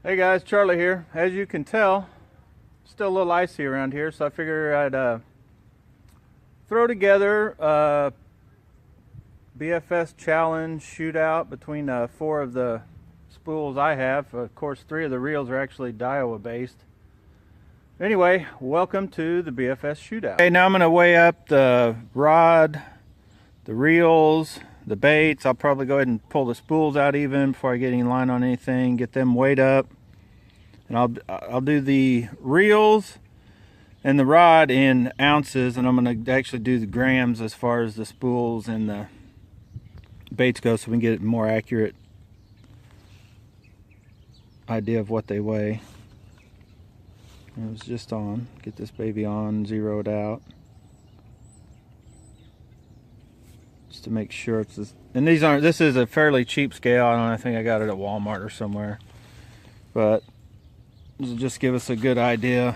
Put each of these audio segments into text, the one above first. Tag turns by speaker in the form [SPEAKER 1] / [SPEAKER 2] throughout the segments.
[SPEAKER 1] Hey guys, Charlie here. As you can tell, still a little icy around here, so I figure I'd throw together a BFS challenge shootout between 4 of the spools I have. Of course, 3 of the reels are actually Daiwa based. Anyway, welcome to the BFS shootout. Okay, now I'm going to weigh up the rod, the reels, the baits. I'll probably go ahead and pull the spools out even before I get any line on anything, get them weighed up. And I'll do the reels and the rod in ounces, and I'm going to actually do the grams as far as the spools and the baits go, so we can get a more accurate idea of what they weigh. It was just on. Get this baby on, zeroed out, just to make sure it's this. And these aren't. This is a fairly cheap scale. I think I got it at Walmart or somewhere, but this will just give us a good idea.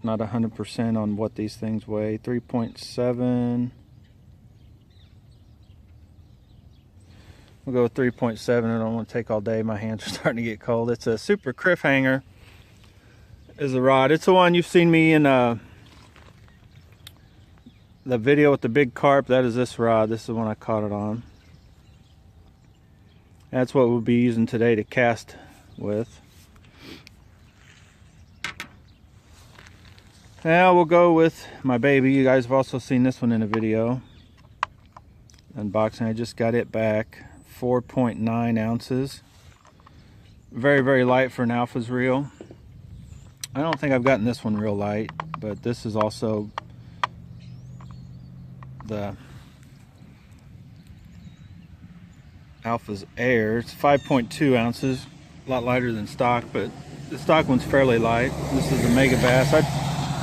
[SPEAKER 1] Not 100% on what these things weigh. 3.7. We'll go with 3.7. I don't want to take all day. My hands are starting to get cold. It's a Super Criff hanger. Is the rod. It's the one you've seen me in the video with the big carp. That is this rod. This is the one I caught it on. That's what we'll be using today to cast with. Now we'll go with my baby. You guys have also seen this one in a video. Unboxing. I just got it back. 4.9 ounces. Very, very light for an Alpha's reel. I don't think I've gotten this one real light, but this is also the Alpha's Air. It's 5.2 ounces, a lot lighter than stock, but the stock one's fairly light. This is the Megabass.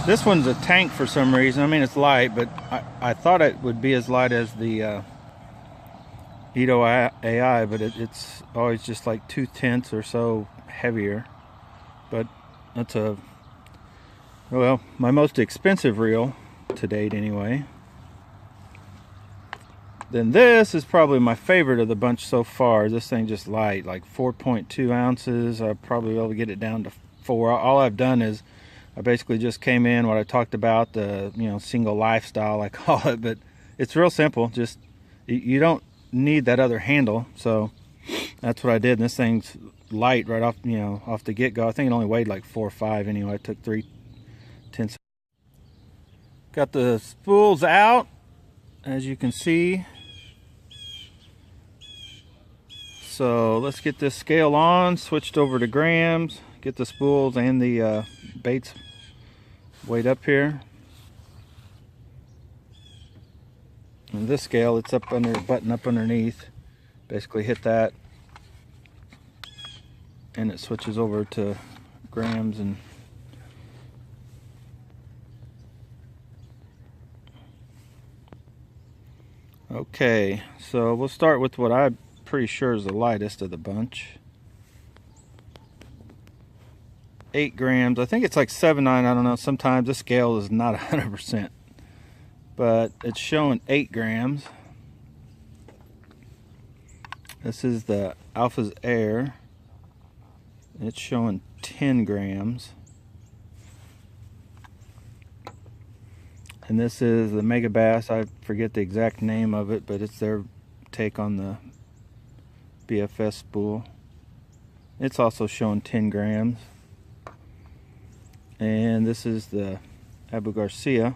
[SPEAKER 1] This one's a tank for some reason. I mean, it's light, but I thought it would be as light as the Ito AI, but it's always just like 2/10 or so heavier. But that's my most expensive reel to date anyway. Then this is probably my favorite of the bunch so far. This thing just light, like 4.2 ounces. I'll probably be able to get it down to 4. All I've done is I basically just came in what I talked about, the SyngleLyfeStyle I call it, but it's real simple. Just you don't need that other handle, so that's what I did. And this thing's light right off, off the get-go. I think it only weighed like 4 or 5 anyway. I took 3/10. Got the spools out, as you can see. So let's get this scale on, switched over to grams, get the spools and the baits weighed up here. And this scale, it's up under a button up underneath. Basically hit that and it switches over to grams. And okay, so we'll start with what I'm pretty sure is the lightest of the bunch. 8 grams. I think it's like 7.9. I don't know. Sometimes the scale is not 100%, but it's showing 8 grams. This is the Alpha's Air. It's showing 10 grams. And this is the Megabass. I forget the exact name of it, but it's their take on the BFS spool. It's also showing 10 grams. And this is the Abu Garcia.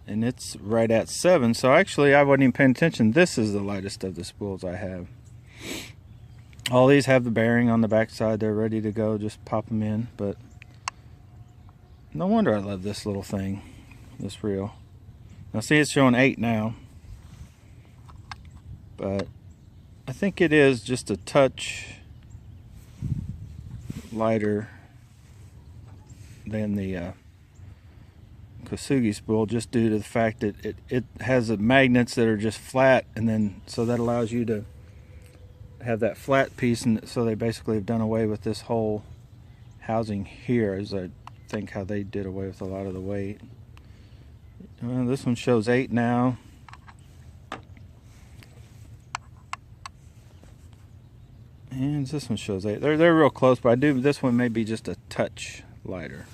[SPEAKER 1] And it's right at 7. So actually I wasn't even paying attention. This is the lightest of the spools I have. All these have the bearing on the back side. They're ready to go. Just pop them in. But no wonder I love this little thing, this reel. Now see, it's showing 8 now. But I think it is just a touch lighter than the cosugi spool, just due to the fact that it has the magnets that are just flat, and then so that allows you to have that flat piece. And so they basically have done away with this whole housing here, as I think how they did away with a lot of the weight. Well, this one shows 8 now. And this one shows 8. They're real close, but this one may be just a touch lighter.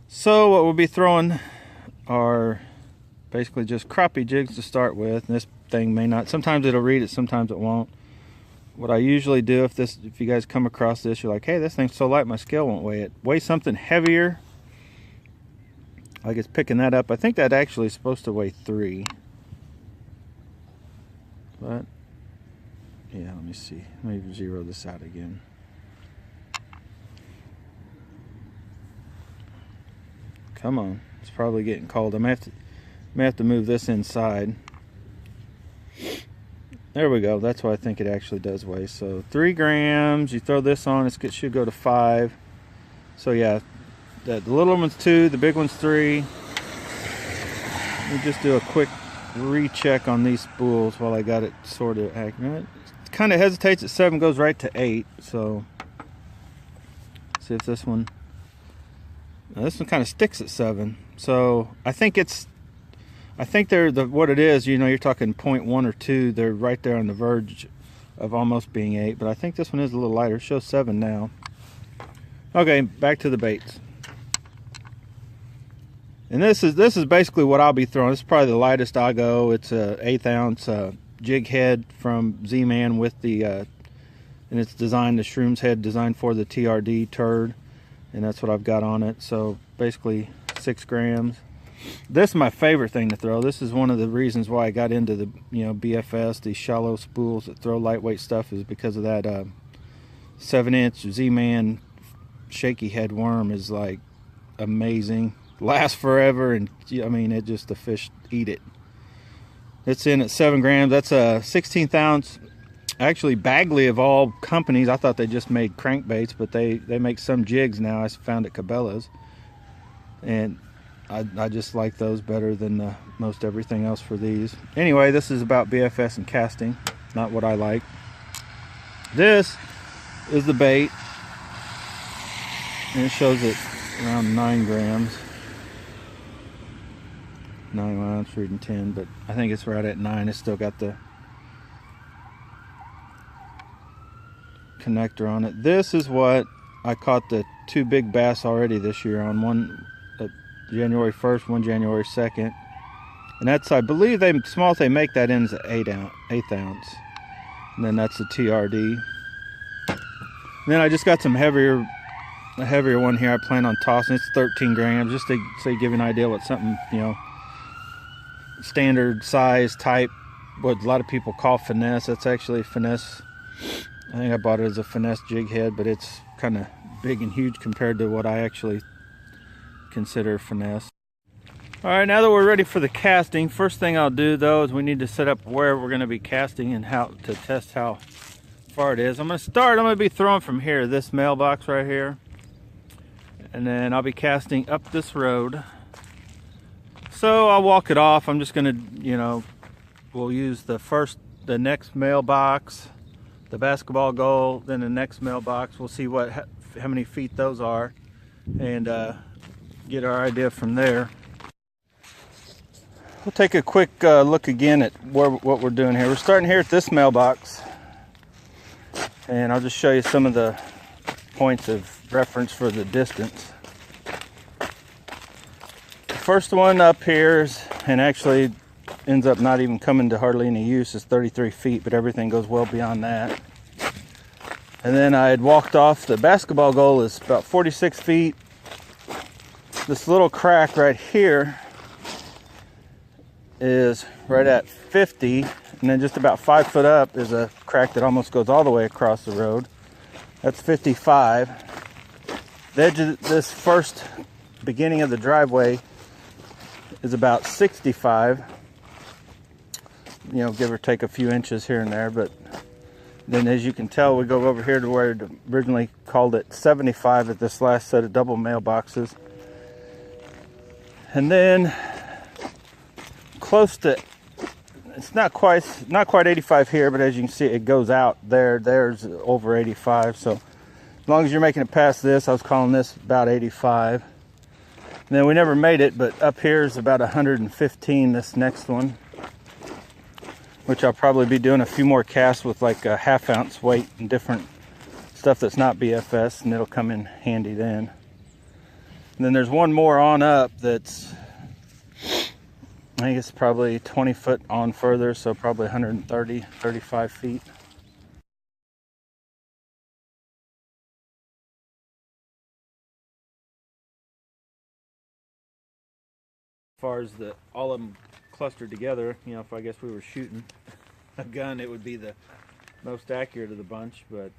[SPEAKER 1] So what we'll be throwing are basically just crappie jigs to start with. And this thing may not, sometimes it'll read it, sometimes it won't. What I usually do, if you guys come across this, you're like, hey, this thing's so light my scale won't weigh it. Weigh something heavier. Like it's picking that up. I think that actually is supposed to weigh 3. But yeah, let me see. Let me zero this out again. Come on. It's probably getting cold. I may have to move this inside. There we go. That's what I think it actually does weigh. So 3 grams. You throw this on, it should go to 5. So yeah, the little one's 2, the big one's 3. Let me just do a quick recheck on these spools while I got it sort of accurate. It kind of hesitates at 7, goes right to 8. So see if this one. Now this one kind of sticks at 7. So I think they're what it is. You know, you're talking 0.1 or 2. They're right there on the verge of almost being 8. But I think this one is a little lighter. It shows 7 now. Okay, back to the baits. And this is basically what I'll be throwing. This is probably the lightest I'll go. It's a 1/8 ounce jig head from Z-Man with the and it's designed, the Shroom's head designed for the TRD turd, and that's what I've got on it. So basically 6 grams. This is my favorite thing to throw. This is one of the reasons why I got into the BFS, these shallow spools that throw lightweight stuff, is because of that 7-inch Z-Man shaky head worm is like amazing. Lasts forever, and I mean, the fish eat it. It's in at 7 grams. That's a 16th ounce. Actually, Bagley of all companies, I thought they just made crankbaits, but they make some jigs now. I found at Cabela's, and I just like those better than most everything else for these. Anyway, this is about BFS and casting, not what I like. This is the bait, and it shows it around 9 grams. 9, well, it's reading 10, but I think it's right at 9. It's still got the connector on it. This is what I caught the 2 big bass already this year on, one January 1st, one January 2nd. And that's, I believe, the smallest they make that in is an 1/8 ounce. And then that's the TRD. And then I just got a heavier one here I plan on tossing. It's 13 grams, just to give you an idea what something, standard size type, what a lot of people call finesse. That's actually finesse. I think I bought it as a finesse jig head, but it's kind of big and huge compared to what I actually consider finesse. All right, now that we're ready for the casting, first thing I'll do though is we need to set up where we're going to be casting and how to test how far it is. I'm going to be throwing from here, this mailbox right here, and then I'll be casting up this road. So I'll walk it off. I'm just going to, we'll use the next mailbox, the basketball goal, then the next mailbox. We'll see how many feet those are, and get our idea from there. We'll take a quick look again at what we're doing here. We're starting here at this mailbox, and I'll just show you some of the points of reference for the distance. First one up here and actually ends up not even coming to hardly any use, is 33 feet, but everything goes well beyond that. And then I had walked off. The basketball goal is about 46 feet. This little crack right here is right at 50, and then just about 5 foot up is a crack that almost goes all the way across the road. That's 55. The edge of this first beginning of the driveway is about 65, give or take a few inches here and there. But then, as you can tell, we go over here to where it originally called it 75 at this last set of double mailboxes. And then close to, it's not quite 85 here, but as you can see, it goes out there's over 85. So as long as you're making it past this, I was calling this about 85. And then we never made it, but up here is about 115, this next one, which I'll probably be doing a few more casts with like a 1/2 ounce weight and different stuff that's not BFS, and it'll come in handy then. And then there's one more on up that's, I think it's probably 20 foot on further, so probably 130, 35 feet. As far as all of them clustered together, you know, if I guess we were shooting a gun, it would be the most accurate of the bunch, but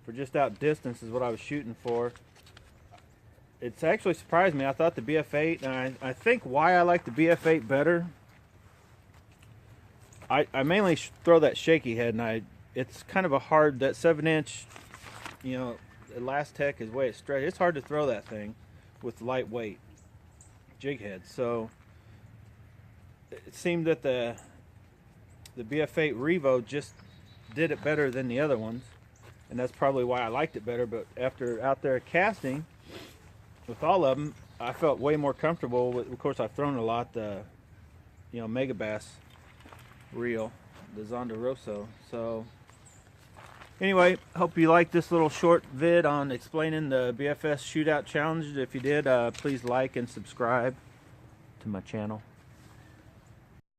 [SPEAKER 1] for just out distance is what I was shooting for. It's actually surprised me. I thought the BF8, and I think why I like the BF8 better, I mainly throw that shaky head, and it's kind of a hard, that 7-inch, you know, Elastec is way it's straight. It's hard to throw that thing with lightweight jig head. So it seemed that the BF8 Revo just did it better than the other ones, and that's probably why I liked it better. But after out there casting with all of them, I felt way more comfortable with, of course I've thrown a lot, the, you know, Megabass reel, the Zonda Rosso. So anyway, hope you liked this little short vid on explaining the BFS shootout challenge. If you did, please like and subscribe to my channel.